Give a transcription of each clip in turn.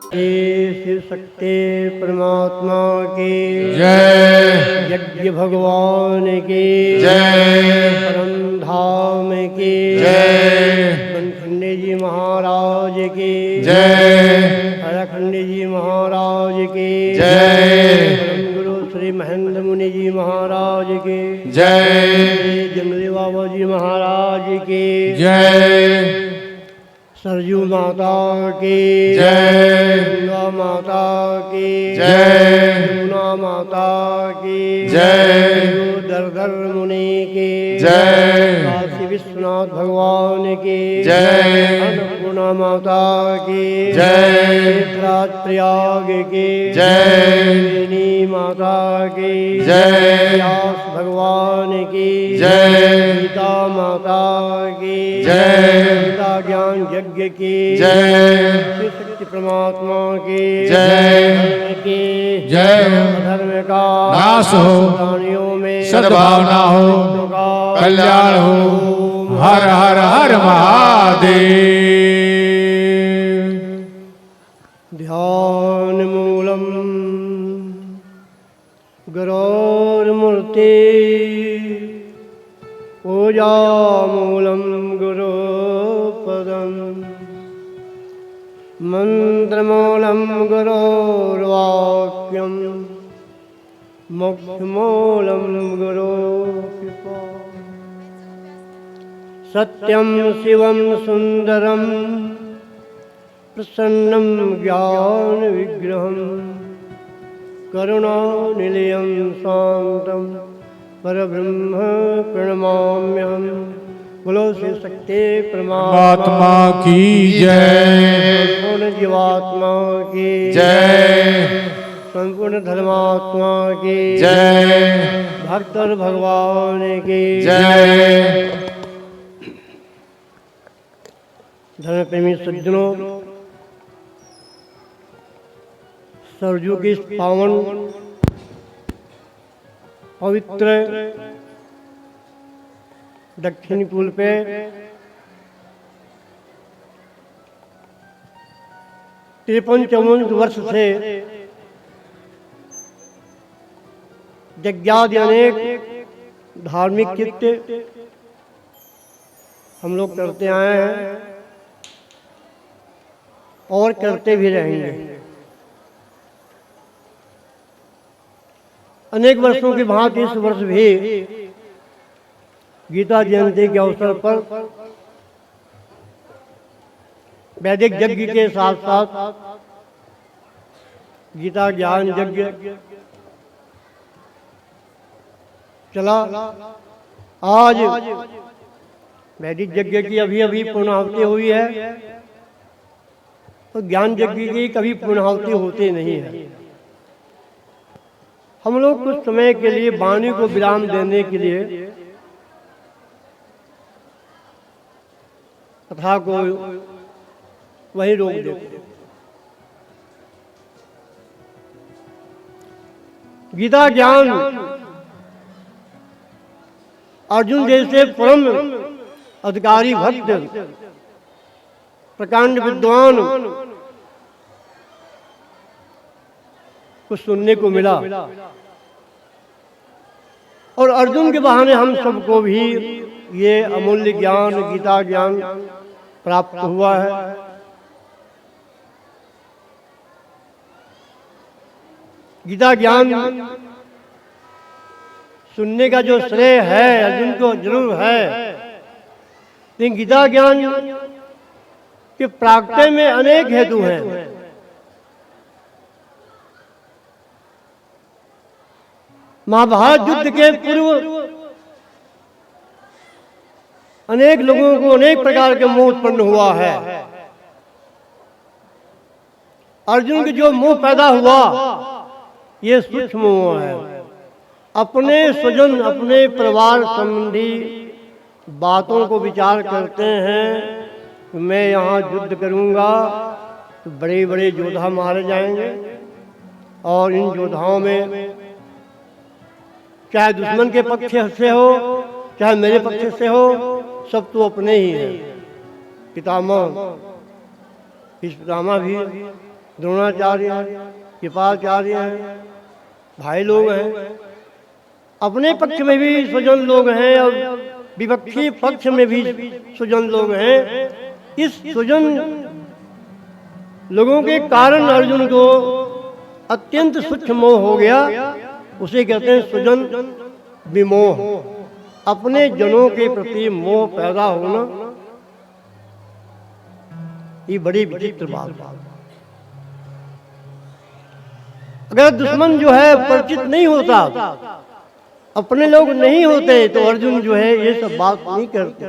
शिव शक्ति परमात्मा की जय। यज्ञ भगवान की जय। परम धाम की जय। बनखंडी जी महाराज की जय। हरखंडी जी महाराज की जय। परम गुरु श्री महेंद्र मुनि जी महाराज की जय। श्री जमली बाबा जी महाराज की जय। सरजू माता की जय। गंगा माता की जय। यमुना माता की जय। दरदर मुनि की जय। काशी विश्वनाथ भगवान की जय। अन्नपूर्णा माता की जय। तीर्थराज प्रयाग की जय। माता की जय। व्यास भगवान की जय। गीता माता की जय। गीता ज्ञान यज्ञ की जय। शिव शक्ति परमात्मा की जय। धर्म की जय। धर्म का नाश हो, प्राणियों में सद्भावना हो, कल्याण हो। हर हर हर महादेव। ध्यान मूलम गुरोर्मूर्ति पूजा मूलम गुरुपदम मंत्रमूलम गुरोर्वाक्यम मोक्षमूलम गुरुकृपा सत्यं शिवं सुंदरम प्रसन्नं ज्ञान विग्रहं करुणानिलयं शांतं परब्रह्म प्रणमाम्यहम्। बोलो शिव शक्ति परमात्मा की जय। संपूर्ण जीवात्मा की जय। संपूर्ण धर्मात्मा की जय। भक्त और भगवान की जय। धर्म प्रेमी सज्जनों, सरजू की इस पावन पवित्र दक्षिणी कूल पे तिरपन 54 वर्ष से यज्ञादि अनेक धार्मिक कृत्य हम लोग करते आए हैं और करते भी रहेंगे। अनेक वर्षों के बाद इस वर्ष भी गीता जयंती के अवसर पर वैदिक यज्ञ के साथ साथ गीता ज्ञान यज्ञ चला। आज वैदिक यज्ञ की अभी अभी पूर्णाहुति हुई है, तो ज्ञान यज्ञ की कभी पूर्णाहुति होती नहीं है। हम लोग कुछ समय के लिए वाणी को विराम देने के लिए कथा को वही रोक देते। गीता ज्ञान अर्जुन जैसे परम अधिकारी भक्त प्रकांड विद्वान को सुनने को मिला, और अर्जुन के बहाने हम सबको भी ये अमूल्य ज्ञान गीता ज्ञान प्राप्त हुआ है। गीता ज्ञान सुनने का जो श्रेय है अर्जुन को जरूर है, लेकिन गीता ज्ञान के प्राप्ति में अनेक हेतु हैं। महाभारत युद्ध के पूर्व अनेक लोगों को अनेक प्रकार के मोह उत्पन्न हुआ है। अर्जुन के जो मोह पैदा हुआ ये सूक्ष्म मोह है। अपने स्वजन अपने परिवार संबंधी बातों को विचार करते हैं। मैं यहाँ युद्ध करूँगा तो बड़े बड़े योद्धा मारे जाएंगे, और इन योद्धाओं में चाहे दुश्मन के पक्ष से हो चाहे मेरे पक्ष से हो, सब तो अपने ही हैं। पितामह भीष्म पितामह भी द्रोणाचार्य हैं, कृपाचार्य हैं, भाई लोग हैं, अपने पक्ष में भी स्वजन लोग हैं और विपक्षी पक्ष में भी स्वजन लोग हैं। इस स्वजन लोगों के कारण अर्जुन को अत्यंत सूक्ष्म मोह हो गया। उसे कहते हैं स्वजन विमोह। अपने जनों के प्रति मोह पैदा होना, ये बड़ी विचित्र बात है। अगर दुश्मन जो है परिचित नहीं होता, अपने लोग नहीं होते, तो अर्जुन जो है ये सब बात नहीं करते।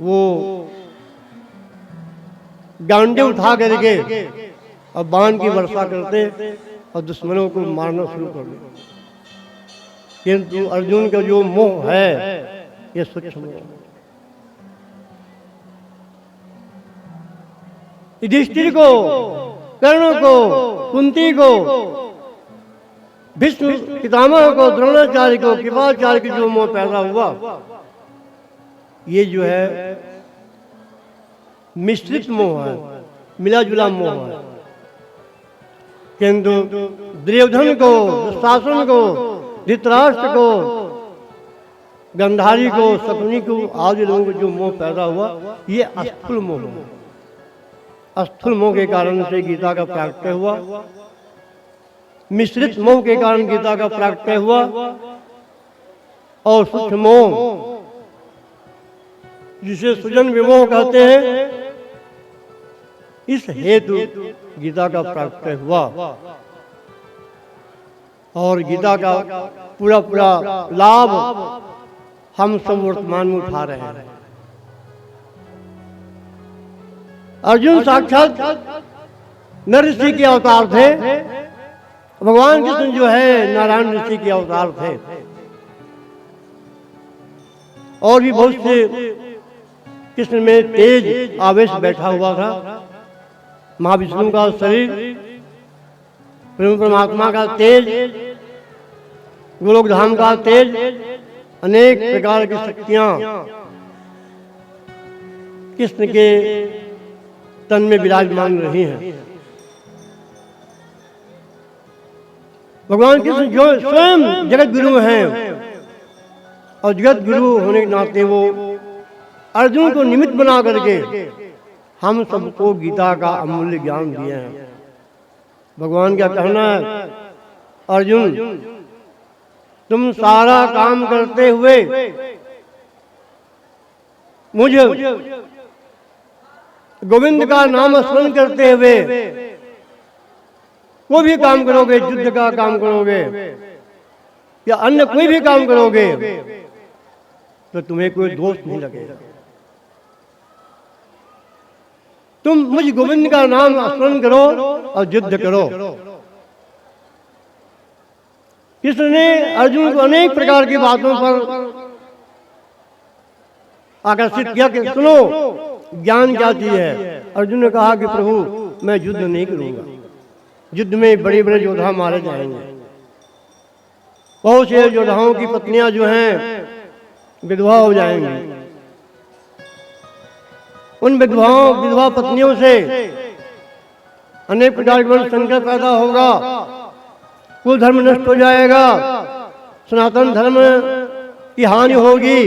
वो डांडे उठा करके और बाण की वर्षा करते और दुश्मनों को मारना शुरू कर देते। किंतु अर्जुन का जो मोह है ये सूक्ष्म मोह। युधिष्ठिर को, कर्ण को, कुंती को, भीष्म पितामह को, द्रोणाचार्य को, कृपाचार्य को जो मोह पैदा हुआ, ये जो है मिश्रित मोह है, मिला जुला मोह है। किंतु दुर्योधन को, दुशासन को, धृतराष्ट्र को, गंधारी को, शकुनी को, आदि लोगों को जो मोह पैदा हुआ, ये अस्थूल मोह है। अस्थूल मोह के कारण से गीता का प्राकट्य हुआ, मिश्रित मोह के कारण गीता का प्राकट्य हुआ, और सूक्ष्म मोह जिसे सुजन विमोह कहते हैं, इस हेतु गीता का प्राकट्य हुआ। और गीता का पूरा पूरा लाभ हम सब वर्तमान में उठा रहे हैं। अर्जुन साक्षात नर ऋषि के अवतार थे, भगवान कृष्ण जो है नारायण ऋषि के अवतार थे, और भी बहुत से कृष्ण में तेज आवेश बैठा हुआ था। महाविष्णु का शरीर, प्रेम परमात्मा का तेज, गोलोक धाम का तेज, अनेक प्रकार की शक्तियां कृष्ण के तन में विराजमान रही हैं। भगवान कृष्ण जो स्वयं जगत गुरु हैं, और जगत गुरु होने के नाते वो अर्जुन को निमित्त बना करके हम सबको गीता का अमूल्य ज्ञान दिए हैं। भगवान का कहना है, अर्जुन तुम सारा काम करते हुए मुझे गोविंद का नाम स्मरण करते हुए कोई भी काम करोगे, युद्ध का काम करोगे या अन्य कोई भी काम करोगे, तो तुम्हें कोई दोष नहीं लगेगा। तुम मुझ गोविंद का नाम स्मरण करो और युद्ध करो। कृष्ण ने अर्जुन को अनेक प्रकार की बातों पर आकर्षित किया कि सुनो, ज्ञान क्या चीज है। अर्जुन ने कहा कि प्रभु मैं युद्ध नहीं करूंगा, युद्ध में बड़े बड़े योद्धा मारे जाएंगे। बहुत से योद्धाओं की पत्नियां जो हैं विधवा हो जाएंगी। उन विधवा पत्नियों से अनेक प्रकार के संकट पैदा होगा, कुल धर्म नष्ट हो जाएगा, सनातन धर्म की हानि होगी।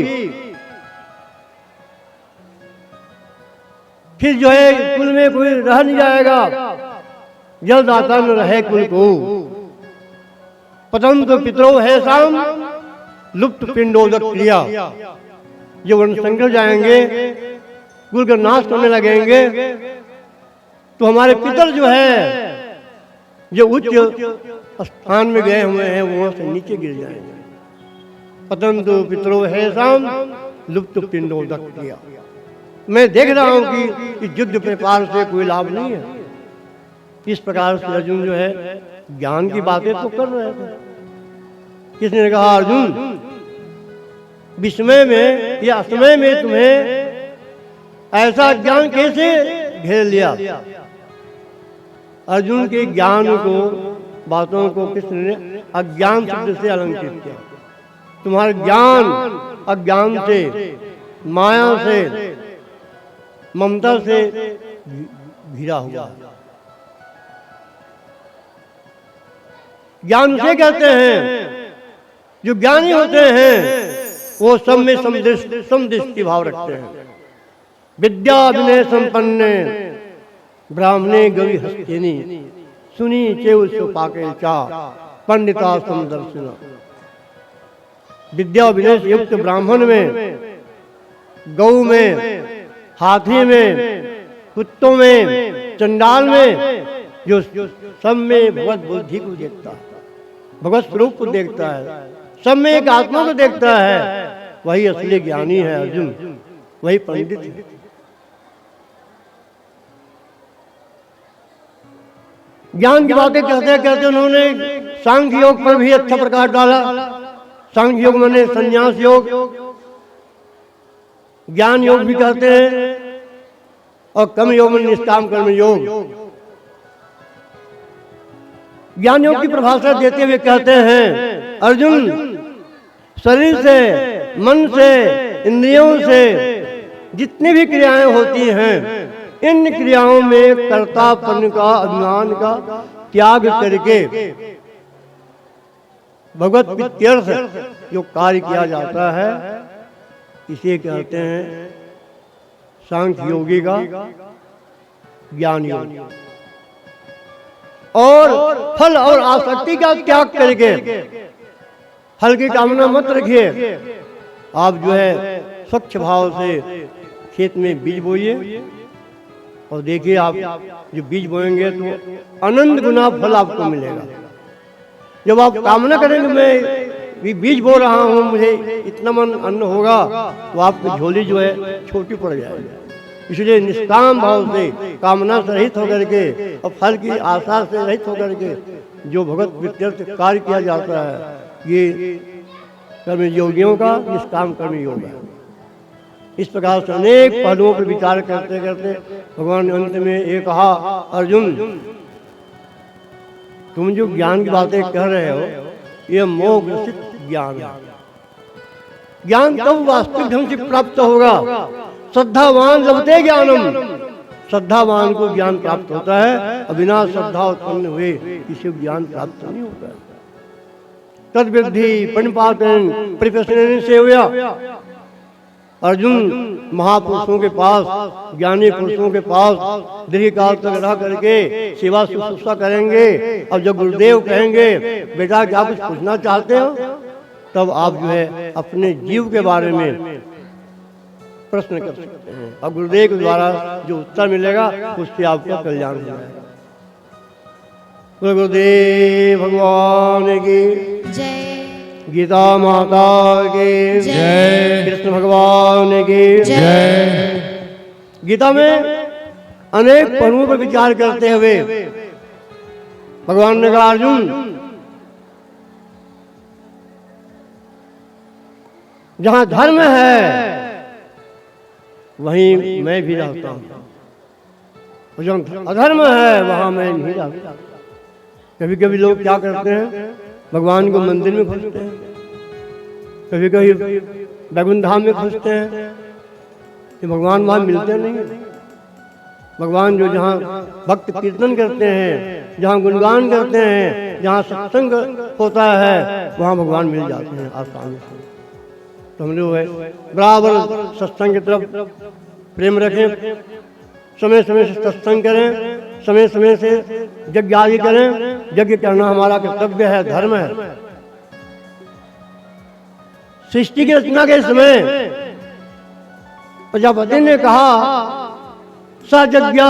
फिर जो है कुल में कोई रह नहीं जाएगा, जल दाता न रहे कुल को। पतंत पितरो है शाम, लुप्त पिंडोदक क्रिया। जो वर्ण संकर जाएंगे, कुल का नाश करने लगेंगे, तो हमारे पितर जो है, जो उच्च स्थान में गए हुए हैं, वहां से नीचे गिर जाएंगे। पतंतु पितरो है शाम, लुप्त पिंडोदक क्रिया। मैं देख रहा हूं कि युद्ध व्यापार से कोई लाभ नहीं है। इस प्रकार से अर्जुन जो है ज्ञान की बातें तो कर रहे थे। किसने ने कहा, अर्जुन विस्मय में या असमय में तुम्हें ऐसा ज्ञान कैसे घेर लिया। अर्जुन के ज्ञान को, बातों को कृष्ण ने अज्ञान शब्द से अलंकृत किया। तुम्हारा ज्ञान अज्ञान से, माया से, ममता से घिरा हुआ। ज्ञान उसे कहते हैं जो ज्ञानी होते हैं, वो सब में समदृष्टि भाव रखते हैं। विद्या विनय संपन्ने ब्राह्मणे गवि हस्तिनी सुनी चेव सुपाके चा पंडिता समदर्शिना। विद्या विनय से युक्त ब्राह्मण में, गौ में, हाथी में, कुत्तों में, चंडाल में, जो सब में भगवत बुद्धि को देखता है, भगवत स्वरूप को देखता है, सब में एक आत्मा को देखता है, वही असली ज्ञानी है अर्जुन, वही पंडित है। ज्ञान की बातें कहते कहते उन्होंने सांख्य योग पर भी अच्छा प्रकाश डाला। सांख्य योग माने संन्यास योग, ज्ञान योग भी कहते हैं, और कर्म योग में निष्काम कर्म योग। ज्ञान योग की परिभाषा देते हुए कहते हैं, अर्जुन शरीर से, मन से, इंद्रियों से जितनी भी क्रियाएं होती हैं, इन क्रियाओं में कर्तापन का, अभिमान का त्याग करके भगवत प्रीत्यर्थ जो कार्य किया जाता है, इसे कहते हैं सांख्य योगी का ज्ञान योग। और फल और आसक्ति का त्याग करके, फल की कामना मत रखिए, आप जो है स्वच्छ भाव से खेत में बीज बोइए, और देखिए आप जो बीज बोएंगे तो अनंत गुना फल आपको मिलेगा। जब आप कामना करेंगे मैं भी बीज बो रहा हूँ, मुझे इतना मन अन्न होगा, तो आपकी झोली जो है छोटी पड़ जाएगी। इसलिए निष्काम भाव से, कामना से रहित होकर के और फल की आशा से रहित होकर के जो भगवत प्रीत्यर्थ कार्य किया जाता है, ये कर्म योगियों का निष्काम कर्म योग है। इस प्रकार से अनेक पहलुओं पर विचार करते करते भगवान ने अंत में ये कहा, अर्जुन तुम जो ज्ञान की बातें कह रहे हो, ये मोह ग्रसित ज्ञान है। ज्ञान तब वास्तविक ढंग से प्राप्त होगा, श्रद्धावान लभते ज्ञानम, श्रद्धावान को ज्ञान प्राप्त होता है, और बिना श्रद्धा उत्पन्न हुए किसी को ज्ञान प्राप्त नहीं होता है। तद विद्धि प्रणिपातन परिप्रश्न सेवया। अर्जुन महापुरुषों के पास, ज्ञानी पुरुषों के पास दीर्घ काल तक रह करके सेवा शुश्रूषा करेंगे, और जब गुरुदेव कहेंगे बेटा क्या कुछ पूछना चाहते हो, तब आप जो है अपने जीव के बारे में प्रश्न कर सकते हैं, और गुरुदेव के द्वारा जो उत्तर मिलेगा उससे आपका कल्याण हो जाएगा। गुरुदेव भगवान की जय। गीता माता की जय। कृष्ण भगवान की जय। गीता में अनेक पहलुओं पर विचार करते हुए भगवान ने कहा, अर्जुन जहां धर्म है वहीं मैं भी रहता हूं, और जहां अधर्म है वहां मैं नहीं रहता। कभी कभी लोग क्या करते हैं, भगवान को मंदिर में खोजते हैं, कभी कभी बैकुंठ धाम में खोजते हैं, कि भगवान वहाँ मिलते नहीं हैं। भगवान जो जहाँ भक्त कीर्तन करते हैं, जहाँ गुणगान करते हैं, जहाँ सत्संग होता है, वहाँ भगवान मिल जाते हैं आसानी से। तो हम लोग बराबर सत्संग की तरफ प्रेम रखें, समय समय से सत्संग करें, समय समय से यज्ञ आदि करें। यज्ञ करना हमारा कर्तव्य है, धर्म है। सृष्टि की रचना के समय प्रजापति ने कहा, सज्ञा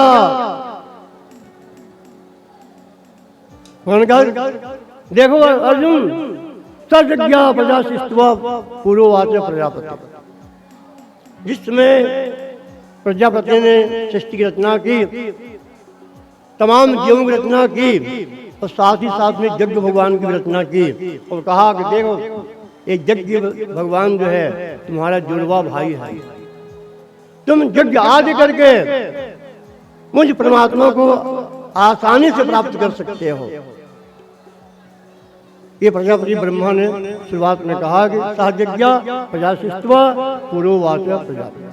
देखो अर्जुन, सज्ञा प्रजा शिष्टवा पूर्ववाच प्रजापति। जिसमें प्रजापति ने सृष्टि की रचना की, तमाम जीवों की रचना की, और साथ ही साथ में यज्ञ भगवान की रचना की, और कहा कि देखो ये यज्ञ भगवान जो है तुम्हारा जुड़वा भाई है, तुम यज्ञ आदि करके मुझ परमात्मा को आसानी से प्राप्त कर सकते हो। ये प्रजापति ब्रह्मा ने शुरुआत में कहा कि सहज्ञा प्रजा शिष्टवा पूर्ववाच प्रजापति।